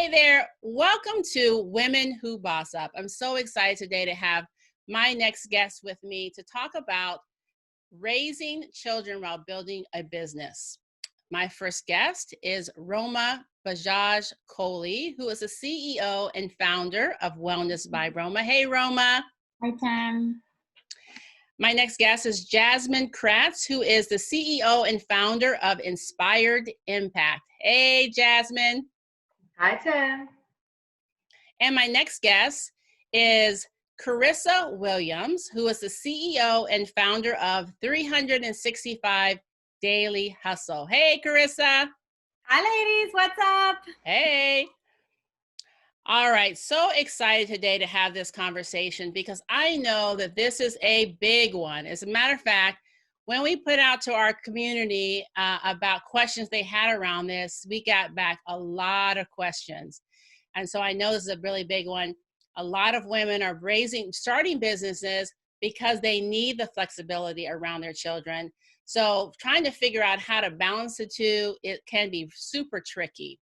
Hey there, welcome to Women Who Boss Up. I'm so excited today to have my next guest with me to talk about raising children while building a business. My first guest is Roma Bajaj Kohli, who is the CEO and founder of Wellness by Roma. Hey, Roma. Hi, Tam. My next guest is Jasmine Kratz, who is the CEO and founder of Inspired Impact. Hey, Jasmine. Hi, Tam. And my next guest is Carissa Williams, who is the CEO and founder of 365 Daily Hustle. Hey, Carissa. Hi, ladies. What's up? Hey. All right. So excited today to have this conversation because I know that this is a big one. As a matter of fact, when we put out to our community about questions they had around this, we got back a lot of questions. And so I know this is a really big one. A lot of women are starting businesses because they need the flexibility around their children. So trying to figure out how to balance the two, it can be super tricky.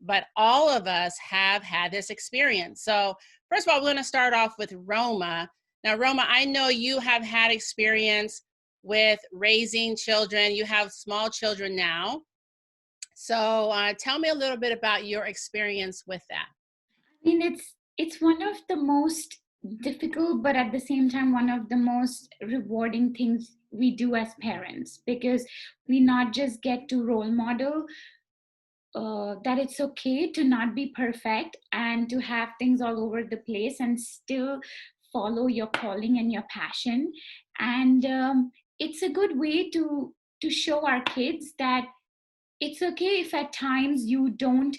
But all of us have had this experience. So first of all, we're going to start off with Roma. Now, Roma, I know you have had experience with raising children. You have small children now. So tell me a little bit about your experience with that. I mean, it's one of the most difficult, but at the same time, one of the most rewarding things we do as parents, because we not just get to role model that it's okay to not be perfect and to have things all over the place and still follow your calling and your passion. And it's a good way to show our kids that it's okay if at times you don't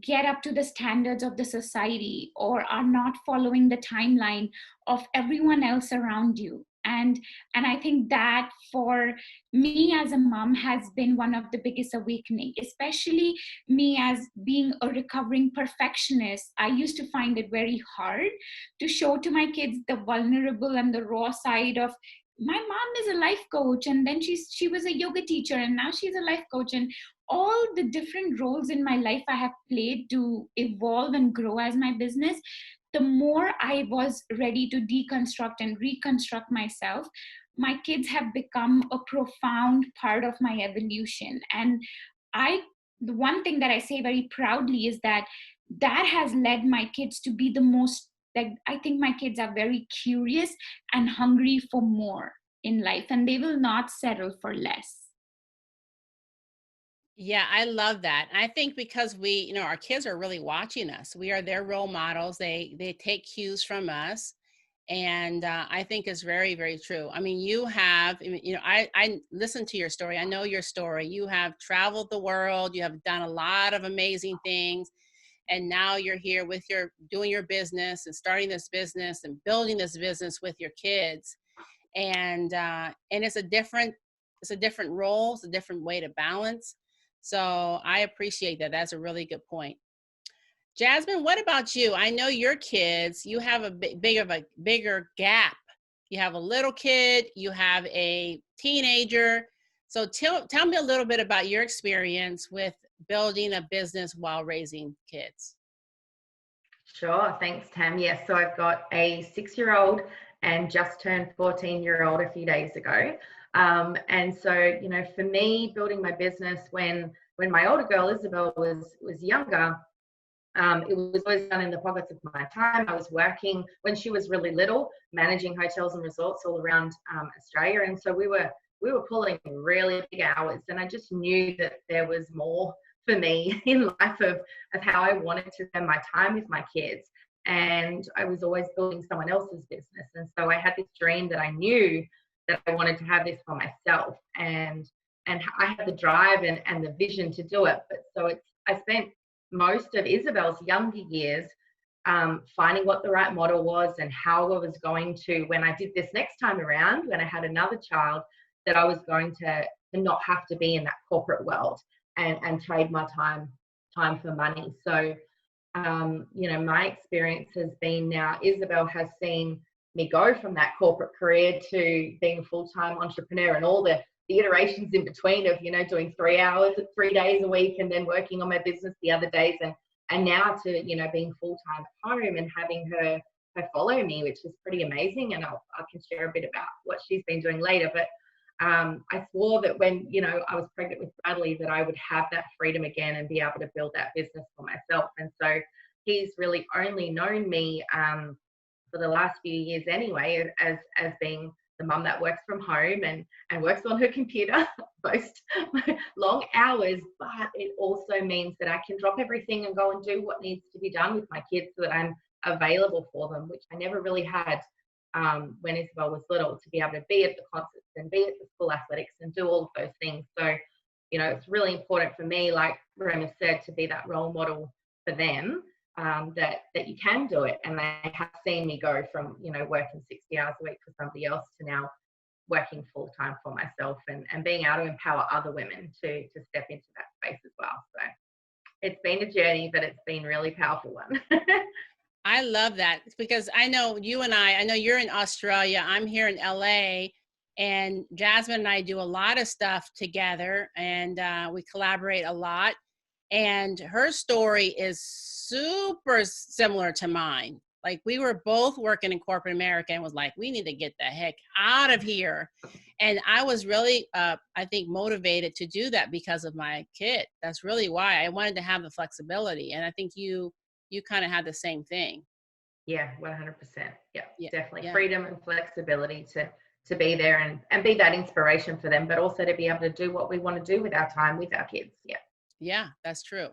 get up to the standards of the society or are not following the timeline of everyone else around you. And I think that for me as a mom has been one of the biggest awakening, especially me as being a recovering perfectionist. I used to find it very hard to show to my kids the vulnerable and the raw side of my mom is a life coach, and then she was a yoga teacher, and now she's a life coach, and all the different roles in my life I have played to evolve and grow as my business. The more I was ready to deconstruct and reconstruct myself, my kids have become a profound part of my evolution. And the one thing that I say very proudly is that has led my kids to be the most, like, I think my kids are very curious and hungry for more in life, and they will not settle for less. Yeah, I love that. And I think because our kids are really watching us. We are their role models. They take cues from us. And I think it's very, very true. I mean, I listened to your story. I know your story. You have traveled the world. You have done a lot of amazing things. And now you're here doing your business and starting this business and building this business with your kids. And it's a different role. It's a different way to balance. So I appreciate that. That's a really good point. Jasmine, what about you? I know your kids, you have a bigger gap. You have a little kid, you have a teenager. So tell me a little bit about your experience with building a business while raising kids. Sure. Thanks, Tam. Yes. So I've got a 6-year-old and just turned 14-year-old a few days ago. And so, for me, building my business when my older girl, Isabel, was younger, it was always done in the pockets of my time. I was working when she was really little, managing hotels and resorts all around Australia. And so we were pulling really big hours. And I just knew that there was more for me in life of how I wanted to spend my time with my kids. And I was always building someone else's business. And so I had this dream that I knew that I wanted to have this for myself. And I had the drive and the vision to do it. But so I spent most of Isabel's younger years finding what the right model was and how I was going to, when I did this next time around, when I had another child, that I was going to not have to be in that corporate world and trade my time for money. So, my experience has been now, Isabel has seen me go from that corporate career to being a full-time entrepreneur and all the iterations in between of, doing 3 days a week and then working on my business the other days. And and now to, you know, being full-time at home and having her follow me, which is pretty amazing. And I can share a bit about what she's been doing later. But I swore that when, you know, I was pregnant with Bradley, that I would have that freedom again and be able to build that business for myself. And so he's really only known me for the last few years anyway, as being the mum that works from home and works on her computer most long hours. But it also means that I can drop everything and go and do what needs to be done with my kids, so that I'm available for them, which I never really had when Isabel was little, to be able to be at the concerts and be at the school athletics and do all of those things. So, you know, it's really important for me, like Roma said, to be that role model for them, that you can do it. And they have seen me go from, you know, working 60 hours a week for somebody else to now working full time for myself, and being able to empower other women to step into that space as well. So it's been a journey, but it's been a really powerful one. I love that, because I know you and I know you're in Australia, I'm here in LA, and Jasmine and I do a lot of stuff together, and we collaborate a lot. And her story is super similar to mine. Like, we were both working in corporate America and was like, we need to get the heck out of here. And I was really, I think, motivated to do that because of my kid. That's really why I wanted to have the flexibility. And I think you kind of had the same thing. Yeah, 100%. Yeah, definitely. Yeah. Freedom and flexibility to be there and be that inspiration for them, but also to be able to do what we want to do with our time with our kids. Yeah. Yeah, that's true.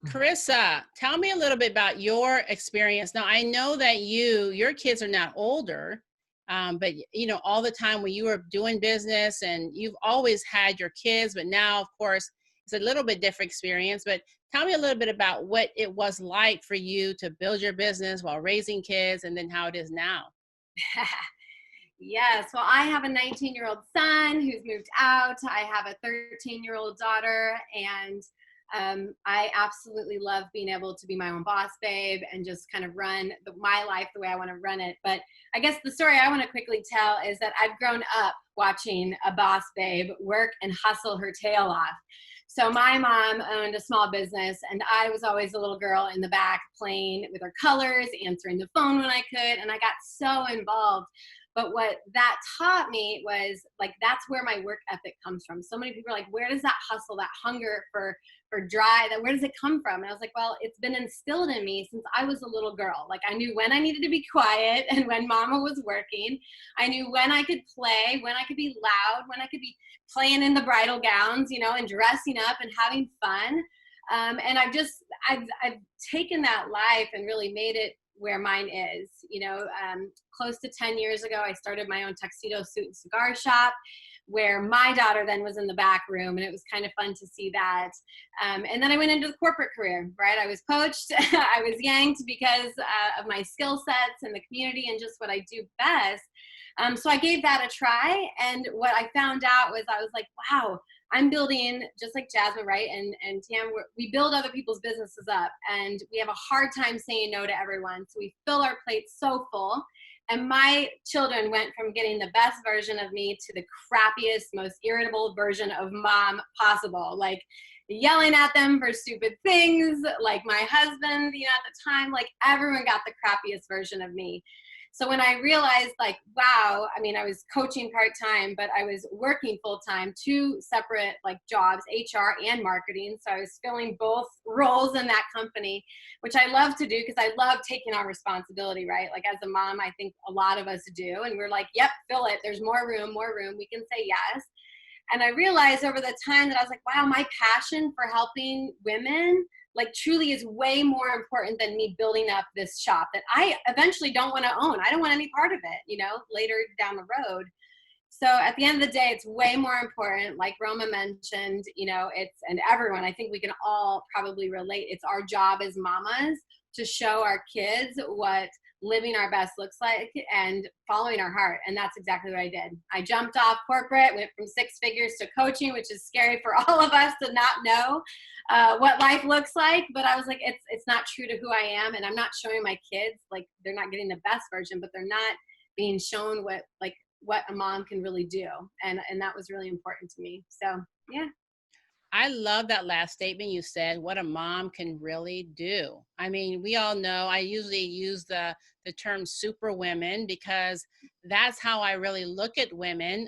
Carissa, tell me a little bit about your experience. Now, I know that your kids are not older, but you know, all the time when you were doing business, and you've always had your kids, but now, of course, it's a little bit different experience. But tell me a little bit about what it was like for you to build your business while raising kids, and then how it is now. Yes, well, I have a 19-year-old son who's moved out. I have a 13-year-old daughter, and I absolutely love being able to be my own boss babe and just kind of run my life the way I want to run it. But I guess the story I want to quickly tell is that I've grown up watching a boss babe work and hustle her tail off. So my mom owned a small business, and I was always a little girl in the back playing with her colors, answering the phone when I could, and I got so involved. But what that taught me was, like, that's where my work ethic comes from. So many people are like, where does that hustle, that hunger for drive, where does it come from? And I was like, well, it's been instilled in me since I was a little girl. Like, I knew when I needed to be quiet and when mama was working. I knew when I could play, when I could be loud, when I could be playing in the bridal gowns, you know, and dressing up and having fun. And I've taken that life and really made it where mine is. You know, close to 10 years ago, I started my own tuxedo suit and cigar shop, where my daughter then was in the back room, and it was kind of fun to see that. And then I went into the corporate career, right? I was poached, I was yanked because of my skill sets and the community and just what I do best. So I gave that a try, and what I found out was, I was like, wow, I'm building, just like Jasmine, right? And Tam, we build other people's businesses up, and we have a hard time saying no to everyone. So we fill our plates so full. And my children went from getting the best version of me to the crappiest, most irritable version of mom possible. Like, yelling at them for stupid things. Like, my husband, you know, at the time, like, everyone got the crappiest version of me. So when I realized, like, wow, I mean, I was coaching part-time, but I was working full-time, 2 separate, like, jobs, HR and marketing. So I was filling both roles in that company, which I love to do because I love taking on responsibility, right? Like, as a mom, I think a lot of us do. And we're like, yep, fill it. There's more room. We can say yes. And I realized over the time that I was like, wow, my passion for helping women, like, truly is way more important than me building up this shop that I eventually don't want to own. I don't want any part of it, you know, later down the road. So at the end of the day, it's way more important. Like Roma mentioned, you know, and everyone, I think we can all probably relate. It's our job as mamas to show our kids what living our best looks like and following our heart. And that's exactly what I did. I jumped off corporate, went from 6 figures to coaching, which is scary for all of us to not know what life looks like. But I was like, it's not true to who I am. And I'm not showing my kids, like, they're not getting the best version, but they're not being shown what a mom can really do. And that was really important to me. So, yeah. I love that last statement you said, what a mom can really do. I mean, we all know, I usually use the term super women because that's how I really look at women.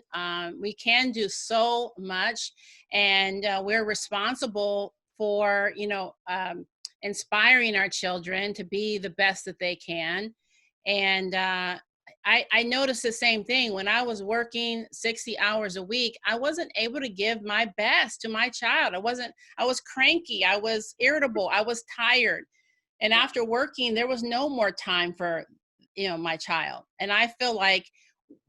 We can do so much, and we're responsible for, inspiring our children to be the best that they can. And I noticed the same thing when I was working 60 hours a week. I wasn't able to give my best to my child. I was cranky. I was irritable. I was tired. And after working, there was no more time for, my child. And I feel like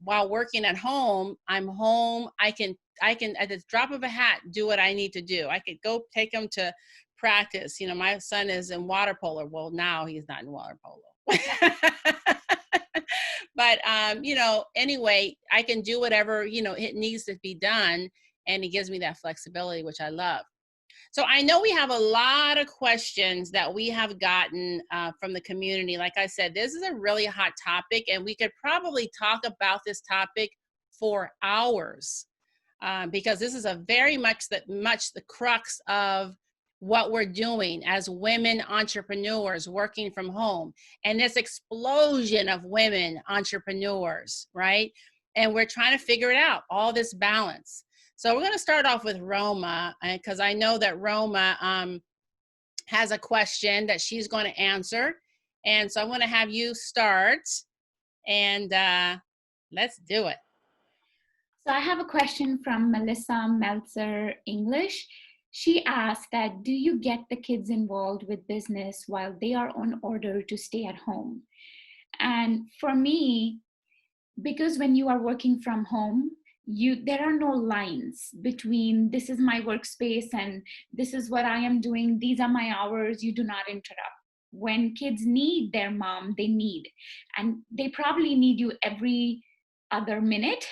while working at home, I'm home. I can at the drop of a hat do what I need to do. I could go take him to practice. My son is in water polo. Well, now he's not in water polo. But anyway, I can do whatever it needs to be done, and it gives me that flexibility, which I love. So I know we have a lot of questions that we have gotten from the community. Like I said, this is a really hot topic, and we could probably talk about this topic for hours because this is a very much the crux of what we're doing as women entrepreneurs working from home, and this explosion of women entrepreneurs, right? And we're trying to figure it out, all this balance. So we're going to start off with Roma, because I know that Roma has a question that she's going to answer. And so I'm going to have you start, and let's do it. So I have a question from Melissa Meltzer English. She asked that, do you get the kids involved with business while they are on order to stay at home? And for me, because when you are working from home, there are no lines between this is my workspace and this is what I am doing. These are my hours. You do not interrupt. When kids need their mom, they need, and they probably need you every other minute,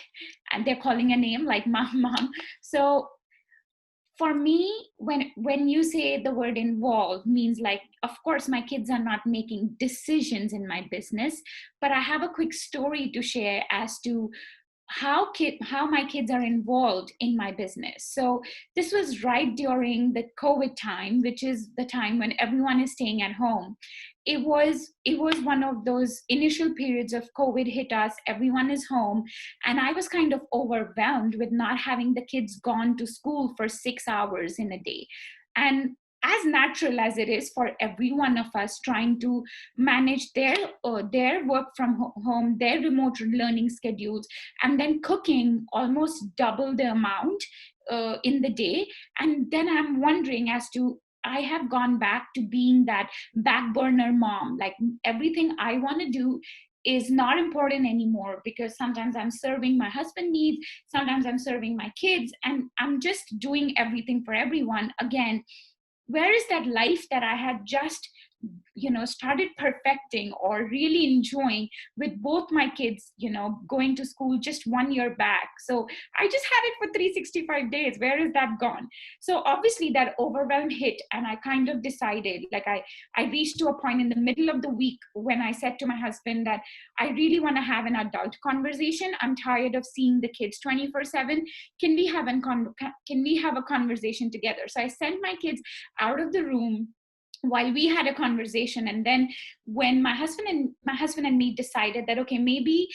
and they're calling a name like mom. So for me, when you say the word involved, means like, of course, my kids are not making decisions in my business, but I have a quick story to share as to how my kids are involved in my business. So this was right during the COVID time, which is the time when everyone is staying at home. It was one of those initial periods of COVID hit us, everyone is home, and I was kind of overwhelmed with not having the kids gone to school for 6 hours in a day. And as natural as it is for every one of us trying to manage their work from home, their remote learning schedules, and then cooking almost double the amount in the day. And then I'm wondering as to, I have gone back to being that back burner mom. Like everything I want to do is not important anymore because sometimes I'm serving my husband needs, sometimes I'm serving my kids, and I'm just doing everything for everyone. Again, where is that life that I had just started perfecting or really enjoying with both my kids going to school just 1 year back? So I just had it for 365 days. Where is that gone? So obviously that overwhelm hit, and I kind of decided, like I reached to a point in the middle of the week when I said to my husband that I really want to have an adult conversation. I'm tired of seeing the kids 24/7. Can we have a conversation together? So I sent my kids out of the room while we had a conversation. And then when my husband and me decided that, okay, maybe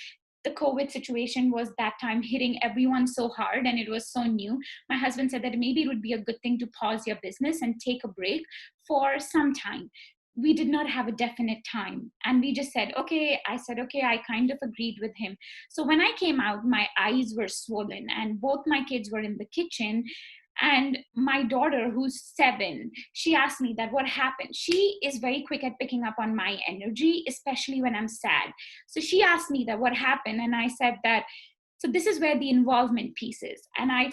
the COVID situation was that time hitting everyone so hard and it was so new, my husband said that maybe it would be a good thing to pause your business and take a break for some time. We did not have a definite time, and we just said, okay. I said, okay. I kind of agreed with him. So when I came out, my eyes were swollen and both my kids were in the kitchen. And my daughter, who's 7, she asked me that what happened. She is very quick at picking up on my energy, especially when I'm sad. So she asked me that what happened. And I said that, so this is where the involvement piece is. And I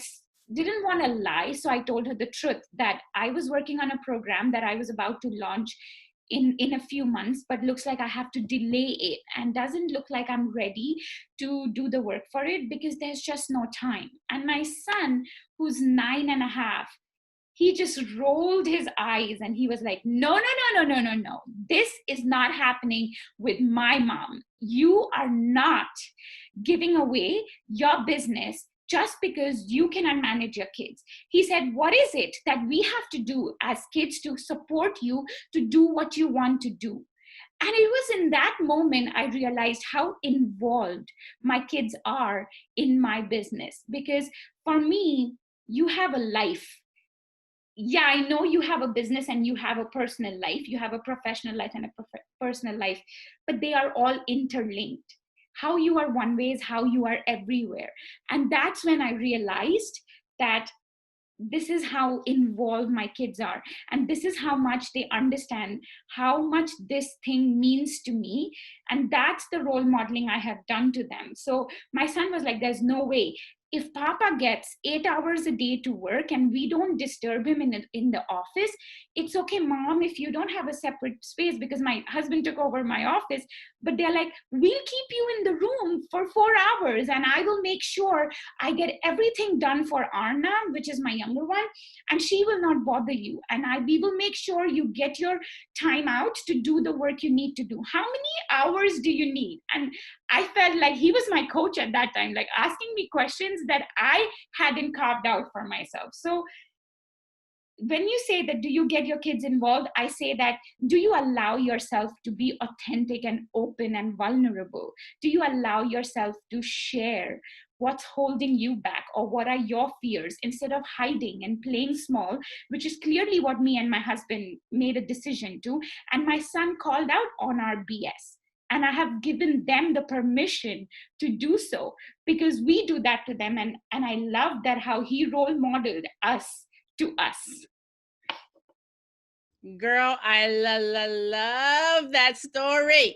didn't want to lie. So I told her the truth that I was working on a program that I was about to launch in a few months, but looks like I have to delay it and doesn't look like I'm ready to do the work for it because there's just no time. And my son, who's 9.5, he just rolled his eyes and he was like, no. This is not happening with my mom. You are not giving away your business just because you cannot manage your kids. He said, what is it that we have to do as kids to support you to do what you want to do? And it was in that moment I realized how involved my kids are in my business. Because for me, you have a life. Yeah, I know you have a business and you have a personal life. You have a professional life and a personal life, but they are all interlinked. How you are one way is how you are everywhere. And that's when I realized that this is how involved my kids are, and this is how much they understand how much this thing means to me. And that's the role modeling I have done to them. So my son was like, there's no way. If Papa gets 8 hours a day to work and we don't disturb him in the office, it's okay, Mom, if you don't have a separate space, because my husband took over my office. But they're like, we'll keep you in the room for 4 hours and I will make sure I get everything done for Arna, which is my younger one, and she will not bother you. And we will make sure you get your time out to do the work you need to do. How many hours do you need? And I felt like he was my coach at that time, like asking me questions that I hadn't carved out for myself. So when you say that, do you get your kids involved? I say that, do you allow yourself to be authentic and open and vulnerable? Do you allow yourself to share what's holding you back, or what are your fears, instead of hiding and playing small, which is clearly what me and my husband made a decision to. And my son called out on our BS. And I have given them the permission to do so, because we do that to them. And I love that how he role modeled us to us. Girl, I love that story.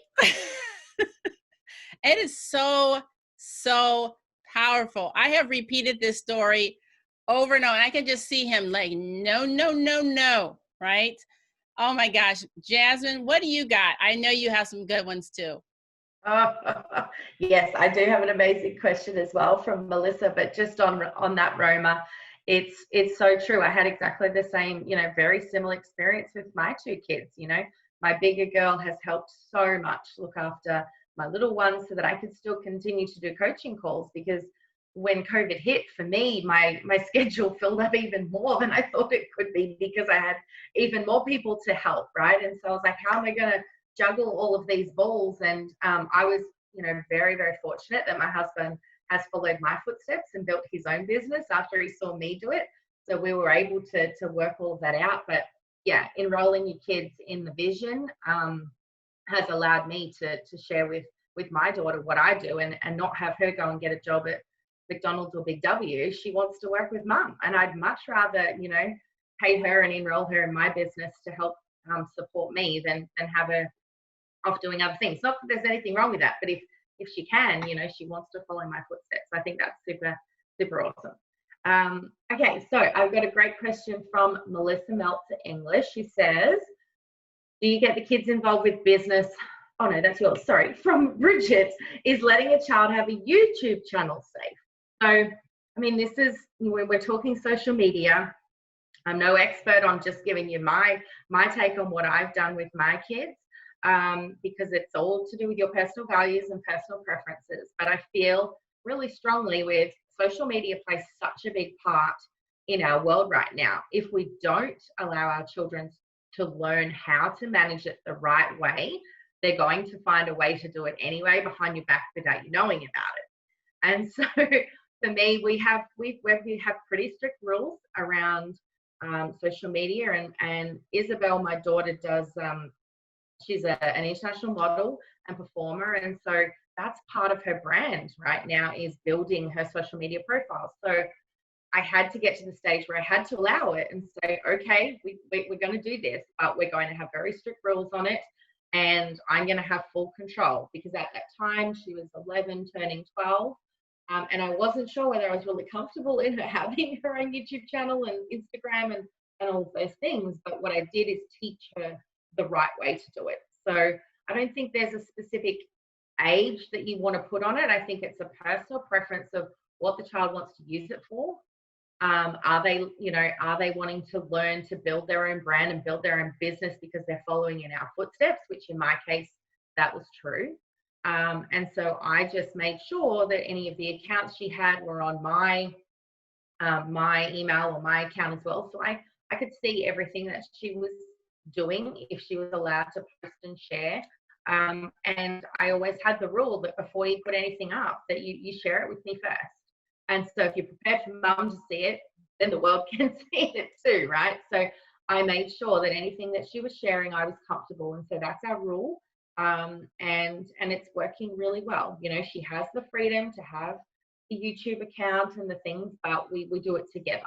It is so powerful. I have repeated this story over and over, and I can just see him like, no, right? Oh my gosh. Jasmine, what do you got? I know you have some good ones too. Oh, yes, I do have an amazing question as well from Melissa, but just on that, Roma, it's so true. I had exactly the same, very similar experience with my 2 kids. My bigger girl has helped so much look after my little ones so that I could still continue to do coaching calls, because when COVID hit, for me, my schedule filled up even more than I thought it could be, because I had even more people to help, right? And so I was like, how am I going to juggle all of these balls? And I was, very, very fortunate that my husband has followed my footsteps and built his own business after he saw me do it. So we were able to work all of that out. But yeah, enrolling your kids in the vision has allowed me to share with my daughter what I do, and not have her go and get a job at McDonald's or Big W. She wants to work with Mum, and I'd much rather, pay her and enroll her in my business to help support me than have her off doing other things. Not that there's anything wrong with that, but if she can, she wants to follow my footsteps. I think that's super awesome. Okay, so I've got a great question from Melissa Meltzer English. She says, do you get the kids involved with business? Oh no, that's yours. Sorry. From Bridget, is letting a child have a YouTube channel safe? So, I mean, this is, when we're talking social media, I'm no expert on just giving you my take on what I've done with my kids, because it's all to do with your personal values and personal preferences. But I feel really strongly with social media plays such a big part in our world right now. If we don't allow our children to learn how to manage it the right way, they're going to find a way to do it anyway behind your back without you knowing about it. And so for me, we have pretty strict rules around social media, and Isabel, my daughter, does she's an international model and performer, and so that's part of her brand right now, is building her social media profile. So I had to get to the stage where I had to allow it and say, okay, we're going to do this, but we're going to have very strict rules on it, and I'm going to have full control, because at that time she was 11 turning 12. And I wasn't sure whether I was really comfortable in her having her own YouTube channel and Instagram and all of those things. But what I did is teach her the right way to do it. So I don't think there's a specific age that you want to put on it. I think it's a personal preference of what the child wants to use it for. Are they wanting to learn to build their own brand and build their own business because they're following in our footsteps, which in my case, that was true. And so I just made sure that any of the accounts she had were on my my email or my account as well. So I could see everything that she was doing, if she was allowed to post and share. And I always had the rule that before you put anything up, that you share it with me first. And so if you're prepared for mum to see it, then the world can see it too, right? So I made sure that anything that she was sharing, I was comfortable. And so that's our rule. And it's working really well. You know, she has the freedom to have the YouTube account and the things, but we do it together.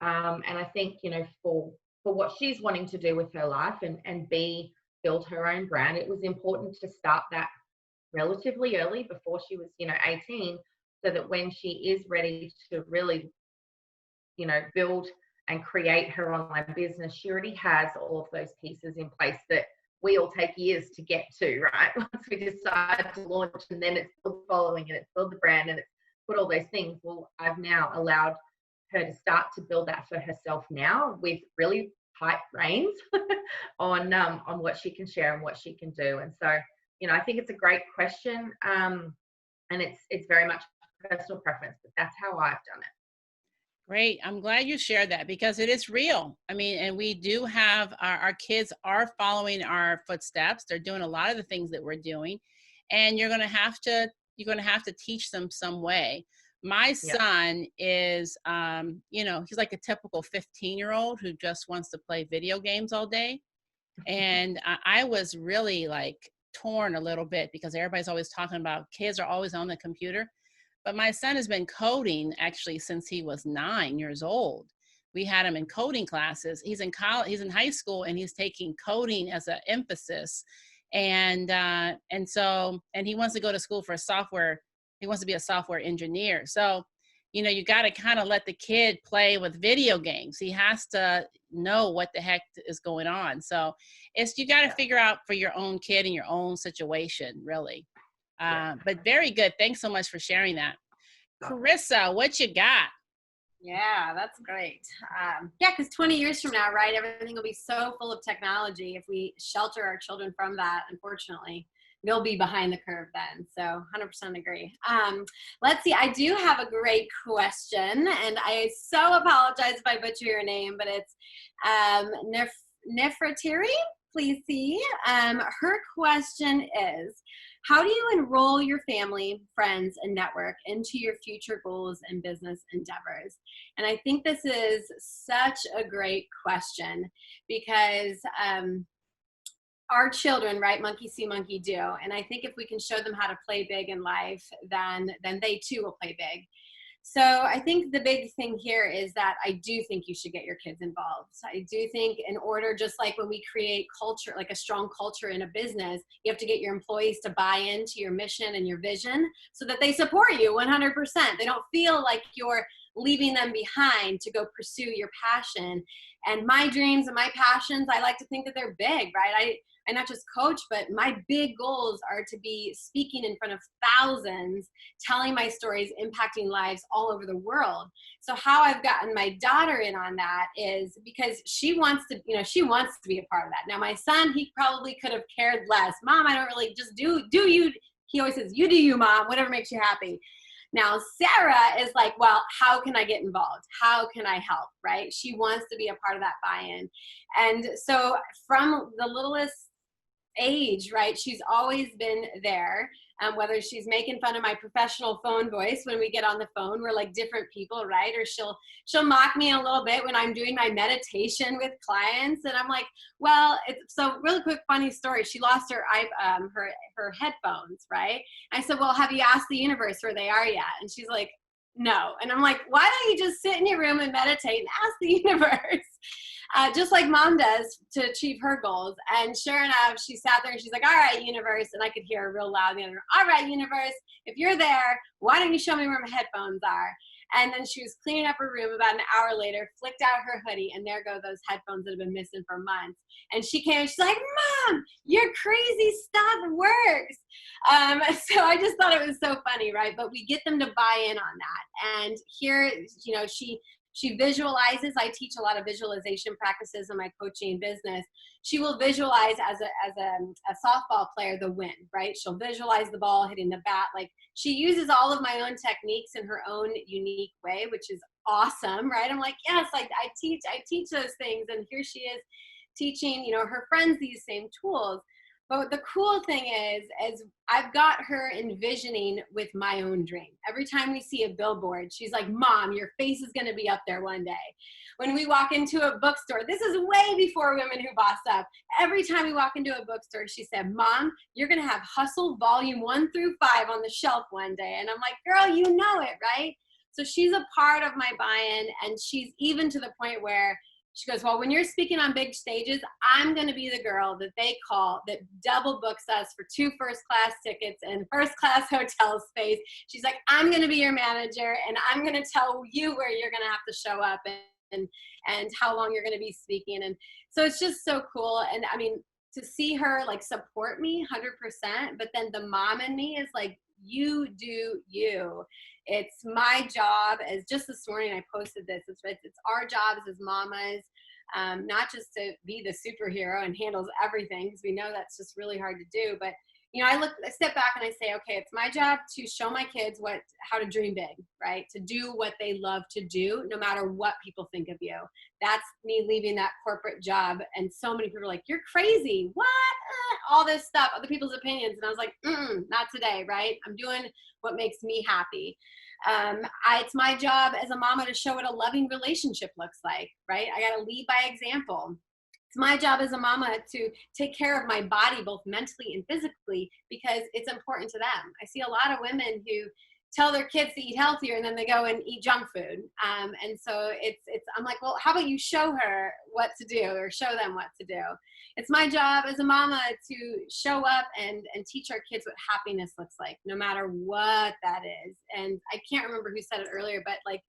And I think, you know, for what she's wanting to do with her life and build her own brand, it was important to start that relatively early, before she was, you know, 18, so that when she is ready to really, you know, build and create her online business, she already has all of those pieces in place that we all take years to get to, right? Once we decide to launch, and then it's build the following and it's build the brand and it's put all those things. Well, I've now allowed her to start to build that for herself now, with really tight reins on what she can share and what she can do. And so, you know, I think it's a great question, and it's very much personal preference, but that's how I've done it. Great. I'm glad you shared that, because it is real. I mean, and we do have our kids are following our footsteps. They're doing a lot of the things that we're doing, and you're going to have to teach them some way. My son is, you know, he's like a typical 15-year-old who just wants to play video games all day. And I was really like torn a little bit, because everybody's always talking about kids are always on the computer. But my son has been coding actually since he was 9 years old. We had him in coding classes. He's in college, he's in high school, and he's taking coding as an emphasis. And he wants to go to school for software. He wants to be a software engineer. So, you know, you got to kind of let the kid play with video games. He has to know what the heck is going on. So you got to figure out for your own kid and your own situation, really. But very good. Thanks so much for sharing that. Carissa, what you got? Yeah, that's great. Yeah, because 20 years from now, right, everything will be so full of technology. If we shelter our children from that, unfortunately, we'll be behind the curve then. So 100% agree. Let's see. I do have a great question, and I so apologize if I butcher your name, but it's Nefratiri. Please see. Her question is, how do you enroll your family, friends, and network into your future goals and business endeavors? And I think this is such a great question, because our children, right, monkey see, monkey do. And I think if we can show them how to play big in life, then they too will play big. So I think the big thing here is that I do think you should get your kids involved. I do think, in order, just like when we create culture, like a strong culture in a business, you have to get your employees to buy into your mission and your vision so that they support you 100%. They don't feel like you're leaving them behind to go pursue your passion. And my dreams and my passions, I like to think that they're big, right? I not just coach, but my big goals are to be speaking in front of thousands, telling my stories, impacting lives all over the world. So how I've gotten my daughter in on that is because she wants to, she wants to be a part of that. Now my son, he probably could have cared less. Mom, I don't really, just do you. He always says, you do you, Mom, whatever makes you happy. Now, Sarah is like, well, how can I get involved? How can I help, right? She wants to be a part of that buy-in. And so from the littlest age, right, she's always been there. Whether she's making fun of my professional phone voice when we get on the phone, we're like different people, right? Or she'll mock me a little bit when I'm doing my meditation with clients, and I'm like, well, so really quick funny story. She lost her headphones, right? I said, well, have you asked the universe where they are yet? And she's like, no. And I'm like, why don't you just sit in your room and meditate and ask the universe? Just like Mom does to achieve her goals. And sure enough, she sat there and she's like, all right, universe. And I could hear her real loud in the other room. All right, universe, if you're there, why don't you show me where my headphones are? And then she was cleaning up her room. About an hour later, flicked out her hoodie, and there go those headphones that have been missing for months. And she came and she's like, Mom, your crazy stuff works. So I just thought it was so funny, right? But we get them to buy in on that. And here, she She visualizes. I teach a lot of visualization practices in my coaching business. She will visualize as a softball player the win, right? She'll visualize the ball hitting the bat. Like, she uses all of my own techniques in her own unique way, which is awesome, right? I'm like, yes, I teach those things, and here she is teaching, her friends these same tools. But the cool thing is I've got her envisioning with my own dream. Every time we see a billboard, she's like, Mom, your face is going to be up there one day. When we walk into a bookstore, this is way before Women Who Boss Up. Every time we walk into a bookstore, she said, Mom, you're going to have Hustle Volume 1 through 5 on the shelf one day. And I'm like, girl, you know it, right? So she's a part of my buy-in, and she's even to the point where she goes, well, when you're speaking on big stages, I'm going to be the girl that they call that double books us for 2 first-class tickets and first-class hotel space. She's like, I'm going to be your manager, and I'm going to tell you where you're going to have to show up and how long you're going to be speaking. And so it's just so cool. And I mean, to see her like support me 100%, but then the mom in me is like, you do you. It's my job, as just this morning I posted this, it's our jobs as mamas, not just to be the superhero and handles everything, because we know that's just really hard to do, but I step back and I say, okay, it's my job to show my kids how to dream big, right? To do what they love to do, no matter what people think of you. That's me leaving that corporate job. And so many people are like, you're crazy. What? All this stuff, other people's opinions. And I was like, not today, right? I'm doing what makes me happy. It's my job as a mama to show what a loving relationship looks like, right? I got to lead by example. It's my job as a mama to take care of my body, both mentally and physically, because it's important to them. I see a lot of women who tell their kids to eat healthier and then they go and eat junk food. And so I'm like, well, how about you show her what to do, or show them what to do? It's my job as a mama to show up and teach our kids what happiness looks like, no matter what that is. And I can't remember who said it earlier, but like,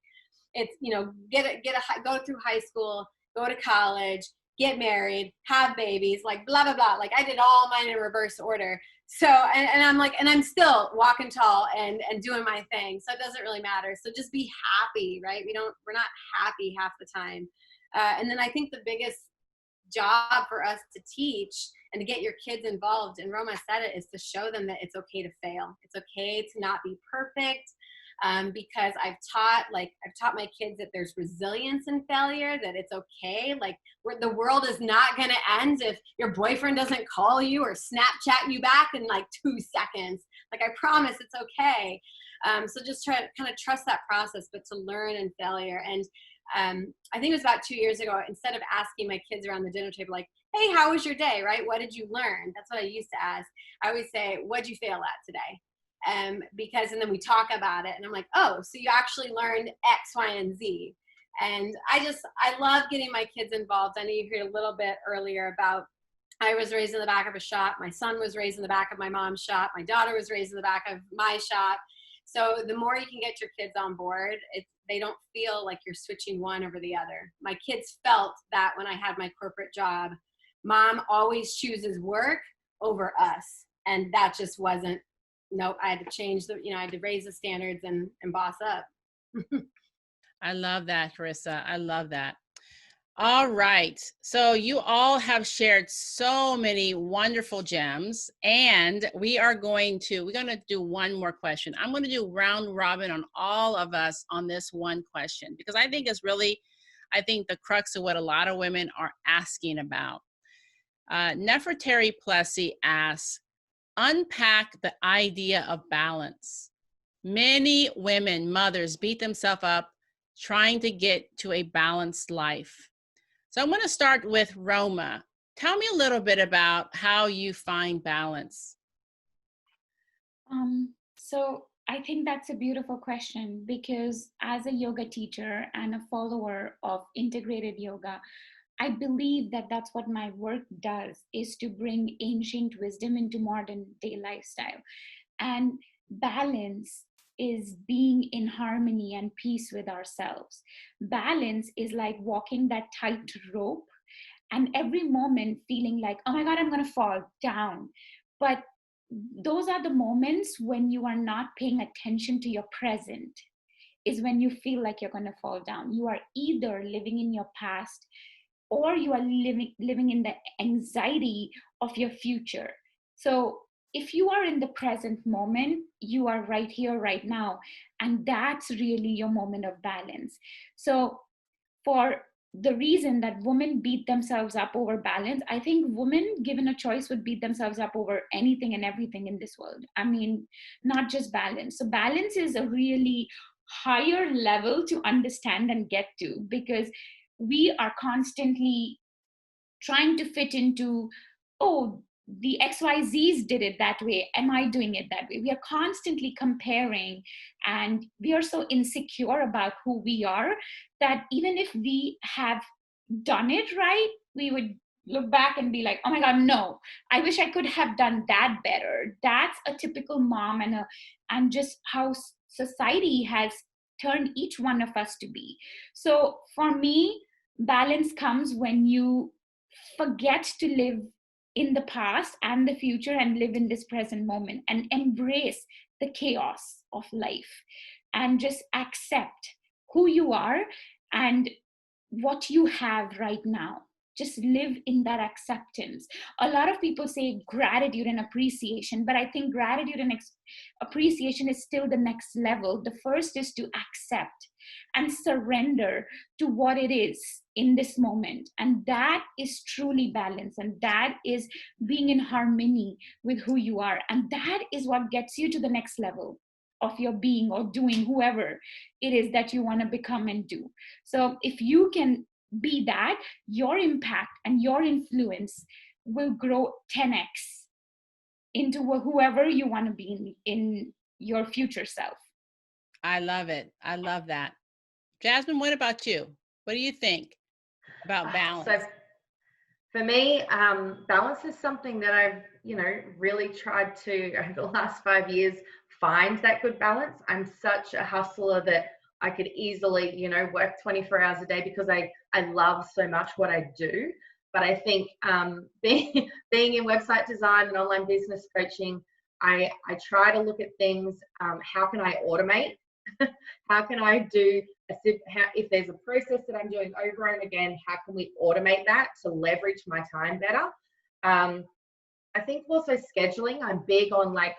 it's, go through high school, go to college, get married, have babies, like blah, blah, blah. Like, I did all mine in reverse order. So, and I'm like, and I'm still walking tall and doing my thing. So it doesn't really matter. So just be happy, right? We're not happy half the time. And then I think the biggest job for us to teach and to get your kids involved, and Roma said it, is to show them that it's okay to fail. It's okay to not be perfect. Because I've taught my kids that there's resilience in failure, that it's okay. Like, the world is not going to end if your boyfriend doesn't call you or Snapchat you back in like 2 seconds. Like, I promise it's okay. So just try to kind of trust that process, but to learn in failure. And I think it was about 2 years ago, instead of asking my kids around the dinner table, like, hey, how was your day, right? What did you learn? That's what I used to ask. I always say, what'd you fail at today? And then we talk about it, and I'm like, oh, so you actually learned X, Y, and Z. And I love getting my kids involved. I know you heard a little bit earlier about, I was raised in the back of a shop. My son was raised in the back of my mom's shop. My daughter was raised in the back of my shop. So the more you can get your kids on board, they don't feel like you're switching one over the other. My kids felt that when I had my corporate job. Mom always chooses work over us. And that just wasn't, nope, I had to change I had to raise the standards and boss up. I love that, Carissa. I love that. All right. So you all have shared so many wonderful gems, and we're going to do one more question. I'm going to do round robin on all of us on this one question, because I think it's really, the crux of what a lot of women are asking about. Nefertari Plessy asks, unpack the idea of balance. Many women, mothers, beat themselves up trying to get to a balanced life. So I'm going to start with Roma. Tell me a little bit about how you find balance. So I think that's a beautiful question, because as a yoga teacher and a follower of integrated yoga, I believe that that's what my work does, is to bring ancient wisdom into modern day lifestyle. And balance is being in harmony and peace with ourselves. Balance is like walking that tight rope, and every moment feeling like, oh my God, I'm going to fall down. But those are the moments when you are not paying attention to your present. is when you feel like you're going to fall down. You are either living in your past, or you are living in the anxiety of your future. So if you are in the present moment, you are right here, right now. And that's really your moment of balance. So for the reason that women beat themselves up over balance, I think women given a choice would beat themselves up over anything and everything in this world. I mean, not just balance. So balance is a really higher level to understand and get to, because we are constantly trying to fit into, oh, the XYZs did it that way. Am I doing it that way? We are constantly comparing, and we are so insecure about who we are that even if we have done it right, we would look back and be like, oh my God, no, I wish I could have done that better. That's a typical mom, and just how society has turned each one of us to be. So for me, balance comes when you forget to live in the past and the future and live in this present moment and embrace the chaos of life and just accept who you are and what you have right now. Just live in that acceptance. A lot of people say gratitude and appreciation, but I think gratitude and appreciation is still the next level. The first is to accept and surrender to what it is in this moment. And that is truly balance. And that is being in harmony with who you are. And that is what gets you to the next level of your being or doing, whoever it is that you want to become and do. So if you can be that, your impact and your influence will grow 10x into whoever you want to be in your future self. I love it. I love that. Jasmine, what about you? What do you think about balance? So for me, balance is something that I've, really tried to, over the last 5 years, find that good balance. I'm such a hustler that I could easily, work 24 hours a day because I love so much what I do. But I think being in website design and online business coaching, I try to look at things, how can I automate? How can I do, if there's a process that I'm doing over and again, how can we automate that to leverage my time better? I think also scheduling, I'm big on like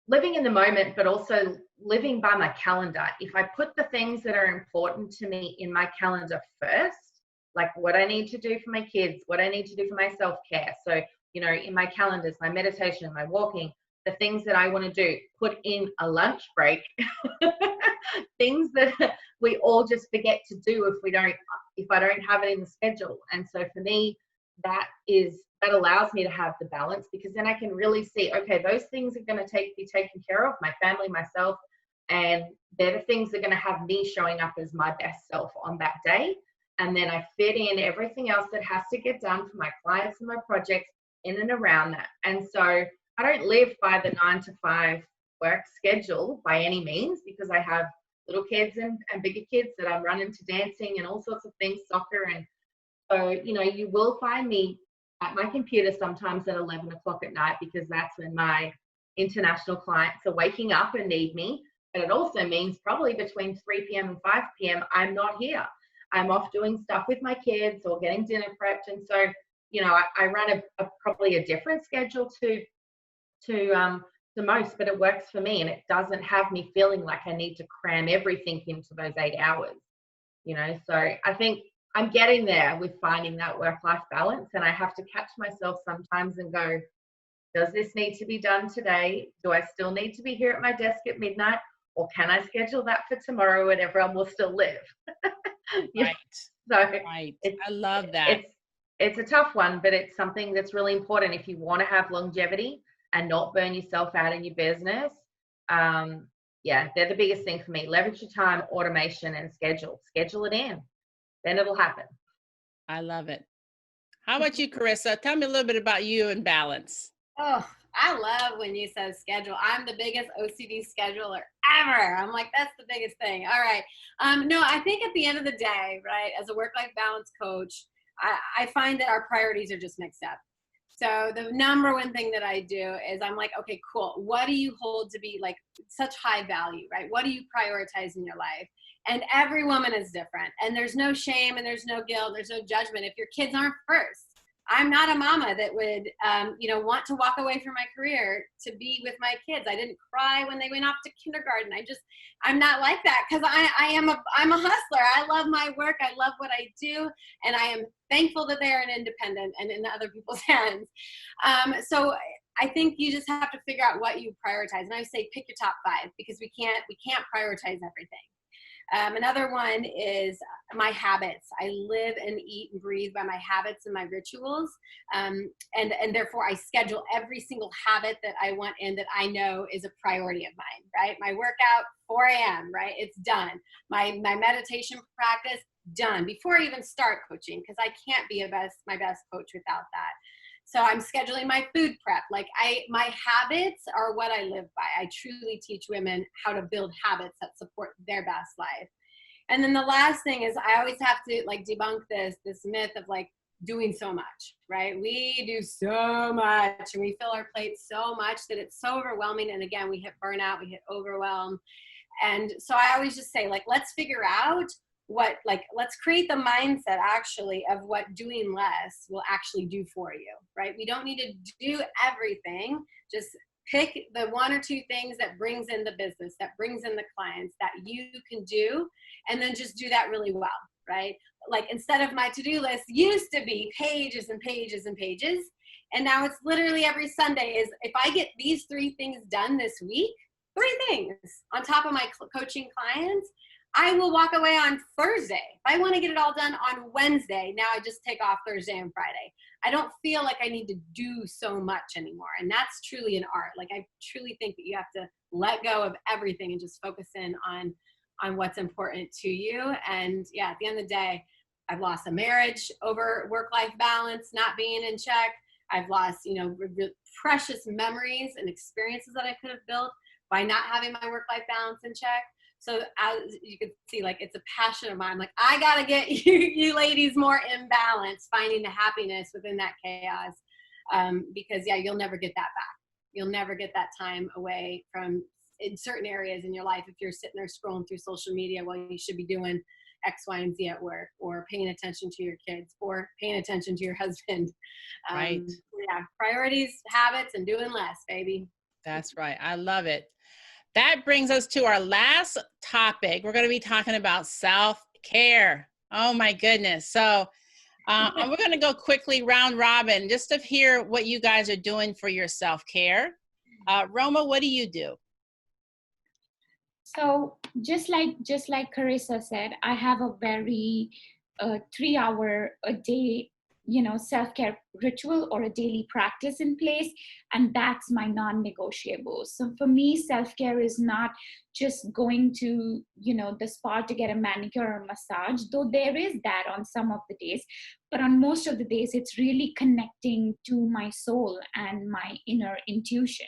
living in the moment, but also living by my calendar. If I put the things that are important to me in my calendar first, like what I need to do for my kids, what I need to do for my self-care. So, in my calendars, my meditation, my walking, the things that I want to do, put in a lunch break, things that we all just forget to do if I don't have it in the schedule. And so for me, that allows me to have the balance, because then I can really see, okay, those things are going to be taken care of, my family, myself, and they're the things that are going to have me showing up as my best self on that day. And then I fit in everything else that has to get done for my clients and my projects in and around that. And so I don't live by the 9 to 5 work schedule by any means, because I have little kids and bigger kids that I'm running to dancing and all sorts of things, soccer. And so, you will find me at my computer sometimes at 11 o'clock at night, because that's when my international clients are waking up and need me. But it also means probably between 3 p.m. and 5 p.m. I'm not here. I'm off doing stuff with my kids or getting dinner prepped. And so, I run probably a different schedule to most, but it works for me, and it doesn't have me feeling like I need to cram everything into those 8 hours. So I think I'm getting there with finding that work-life balance, and I have to catch myself sometimes and go, does this need to be done today? Do I still need to be here at my desk at midnight, or can I schedule that for tomorrow and everyone will still live? Right. So Right. I love that. It's a tough one, but it's something that's really important if you want to have longevity and not burn yourself out in your business. They're the biggest thing for me. Leverage your time, automation, and schedule it in. Then it'll happen. I love it. How about you, Carissa? Tell me a little bit about you and balance. Oh, I love when you said schedule. I'm the biggest OCD scheduler ever. I'm like, that's the biggest thing. All right. No, I think at the end of the day, right, as a work-life balance coach, I find that our priorities are just mixed up. So the number one thing that I do is I'm like, okay, cool. What do you hold to be like such high value, right? What do you prioritize in your life? And every woman is different. And there's no shame and there's no guilt. There's no judgment if your kids aren't first. I'm not a mama that would, want to walk away from my career to be with my kids. I didn't cry when they went off to kindergarten. I'm not like that because I'm a hustler. I love my work. I love what I do. And I am thankful that they are an independent and in other people's hands. So I think you just have to figure out what you prioritize. And I say pick your top 5 because we can't prioritize everything. Another one is my habits. I live and eat and breathe by my habits and my rituals. And therefore I schedule every single habit that I want in that I know is a priority of mine, right? My workout, 4 a.m., right? It's done. My meditation practice, done. Before I even start coaching, because I can't be my best coach without that. So I'm scheduling my food prep. My habits are what I live by. I truly teach women how to build habits that support their best life. And then the last thing is I always have to debunk this myth of doing so much, right? We do so much and we fill our plate so much that it's so overwhelming. And again, we hit burnout, we hit overwhelm. And so I always just say let's figure out let's create the mindset actually of what doing less will actually do for you, right? We don't need to do everything. Just pick the 1 or 2 things that brings in the business, that brings in the clients that you can do, and then just do that really well, right? Instead of my to-do list used to be pages and pages and pages, and now it's literally every Sunday is if I get these 3 things done this week, 3 things on top of my coaching clients, I will walk away on Thursday. If I want to get it all done on Wednesday, now I just take off Thursday and Friday. I don't feel like I need to do so much anymore. And that's truly an art. I truly think that you have to let go of everything and just focus in on what's important to you. And yeah, at the end of the day, I've lost a marriage over work-life balance, not being in check. I've lost, precious memories and experiences that I could have built by not having my work-life balance in check. So as you can see, it's a passion of mine. I got to get you ladies more in balance, finding the happiness within that chaos. Because you'll never get that back. You'll never get that time away from in certain areas in your life. If you're sitting there scrolling through social media while you should be doing X, Y, and Z at work, or paying attention to your kids, or paying attention to your husband. Right. Yeah. Priorities, habits, and doing less, baby. That's right. I love it. That brings us to our last topic. We're going to be talking about self-care. Oh my goodness. So we're going to go quickly round robin just to hear what you guys are doing for your self-care. Roma, what do you do? So just like Carissa said, I have a very 3-hour a day self-care ritual or a daily practice in place, and that's my non-negotiable. So for me, self-care is not just going to the spa to get a manicure or massage, though there is that on some of the days, but on most of the days it's really connecting to my soul and my inner intuition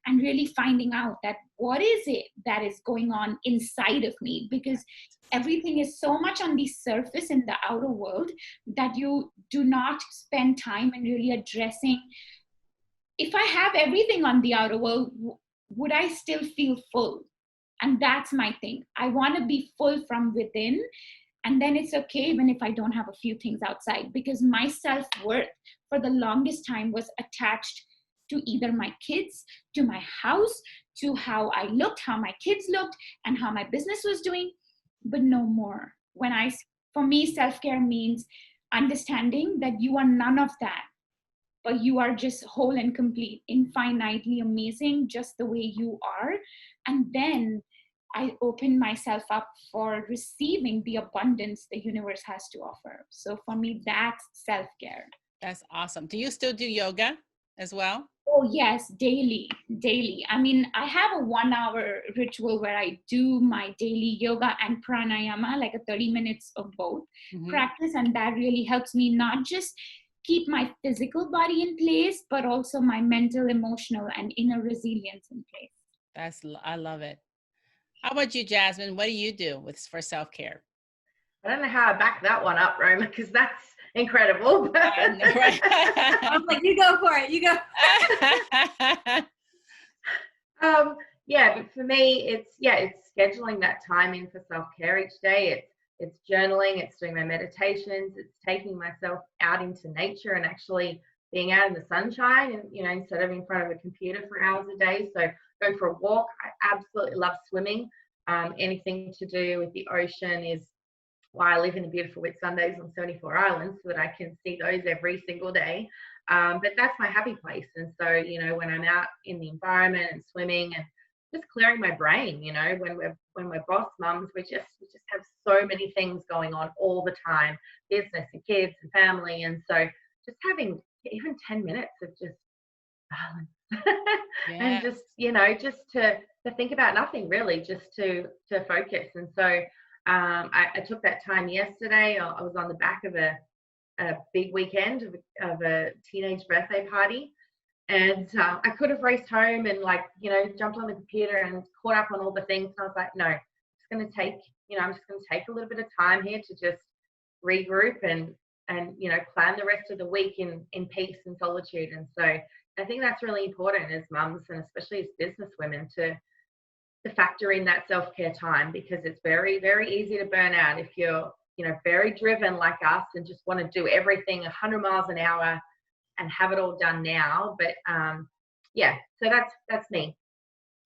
and really finding out that what is it that is going on inside of me, because everything is so much on the surface in the outer world that you do not spend time in really addressing. If I have everything on the outer world, would I still feel full? And that's my thing. I want to be full from within. And then it's okay even if I don't have a few things outside, because my self-worth for the longest time was attached to either my kids, to my house, to how I looked, how my kids looked, and how my business was doing. But no more. For me, self-care means understanding that you are none of that, but you are just whole and complete, infinitely amazing, just the way you are. And then I open myself up for receiving the abundance the universe has to offer. So for me, that's self-care. That's awesome. Do you still do yoga as well? Oh yes, daily. I mean, I have a 1-hour ritual where I do my daily yoga and pranayama, like a 30 minutes of both practice. And that really helps me not just keep my physical body in place, but also my mental, emotional, and inner resilience in place. I love it. How about you, Jasmine? What do you do for self-care? I don't know how I back that one up, Roma, because incredible. I know, right? I'm like, you go for it. You go. Yeah, but for me, it's scheduling that time in for self-care each day. It's journaling, it's doing my meditations, it's taking myself out into nature and actually being out in the sunshine, and instead of in front of a computer for hours a day. So going for a walk. I absolutely love swimming. Anything to do with the ocean is why I live in the beautiful Whitsundays on 74 Islands, so that I can see those every single day. But that's my happy place. And so, when I'm out in the environment and swimming and just clearing my brain, when we're boss mums, we just have so many things going on all the time, business and kids and family. And so just having even 10 minutes of just balance and just to think about nothing really, just to focus. And so I took that time yesterday. I was on the back of a big weekend of a teenage birthday party, and I could have raced home and jumped on the computer and caught up on all the things. And I was like, no, I'm just going to take a little bit of time here to just regroup and plan the rest of the week in peace and solitude. And so I think that's really important as mums, and especially as business women, to factor in that self-care time, because it's very, very easy to burn out if you're very driven like us and just want to do everything 100 miles an hour and have it all done now. But so that's me,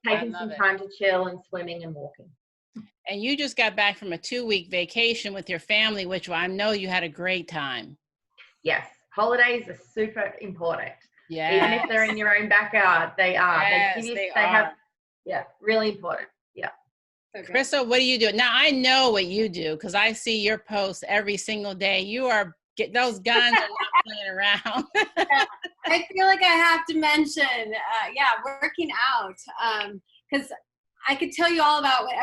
taking some time to chill and swimming and walking. And you just got back from a 2-week vacation with your family, which I know you had a great time. Yes, holidays are super important. Yeah, even if they're in your own backyard, they are. Yes, they are. Really important. Yeah. Okay. Crystal, what do you do? Now, I know what you do because I see your posts every single day. You are those guns are not playing around. I feel like I have to mention, working out, because I could tell you all about what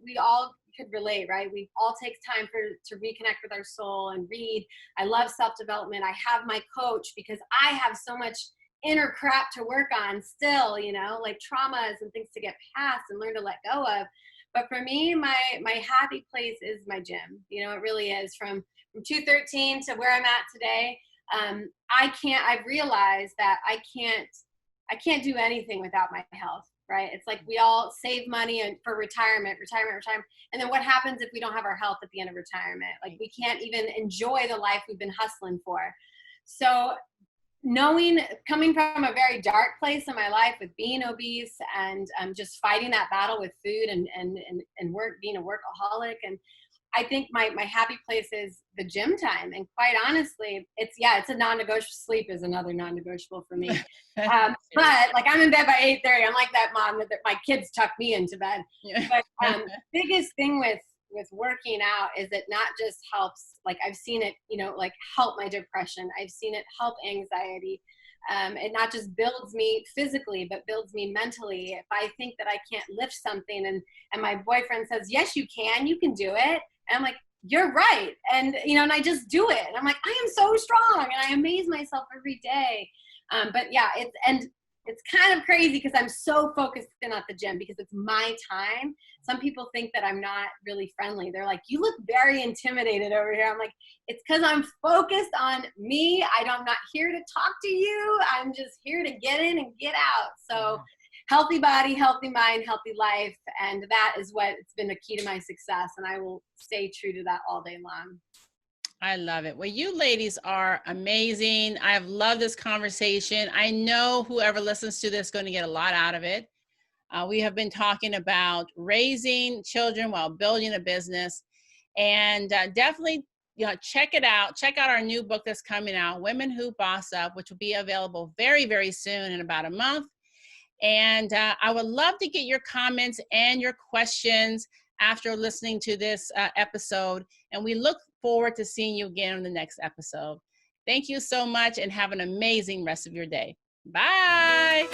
we all could relate, right? We all take time to reconnect with our soul and read. I love self-development. I have my coach because I have so much inner crap to work on still, like traumas and things to get past and learn to let go of. But for me, my happy place is my gym. It really is. From 213 to where I'm at today. I've realized that I can't do anything without my health, right? It's like we all save money for retirement. And then what happens if we don't have our health at the end of retirement? Like we can't even enjoy the life we've been hustling for. So coming from a very dark place in my life with being obese and just fighting that battle with food and work, being a workaholic. And I think my happy place is the gym time. And quite honestly, it's a non-negotiable. Sleep is another non-negotiable for me. But I'm in bed by 8:30. I'm like that mom that my kids tuck me into bed. Yeah. But biggest thing with working out is it not just helps, I've seen it, help my depression. I've seen it help anxiety. It not just builds me physically, but builds me mentally. If I think that I can't lift something and my boyfriend says, yes, you can do it. And I'm like, you're right. And, and I just do it. And I'm like, I am so strong. And I amaze myself every day. It's kind of crazy because I'm so focused in at the gym because it's my time. Some people think that I'm not really friendly. They're like, you look very intimidated over here. I'm like, it's because I'm focused on me. I'm not here to talk to you. I'm just here to get in and get out. So healthy body, healthy mind, healthy life. And that is it's been the key to my success. And I will stay true to that all day long. I love it. Well, you ladies are amazing. I have loved this conversation. I know whoever listens to this is going to get a lot out of it. We have been talking about raising children while building a business, and definitely, check it out. Check out our new book that's coming out, Women Who Boss Up, which will be available very, very soon in about a month. And I would love to get your comments and your questions after listening to this episode. And we look forward to seeing you again on the next episode. Thank you so much and have an amazing rest of your day. Bye.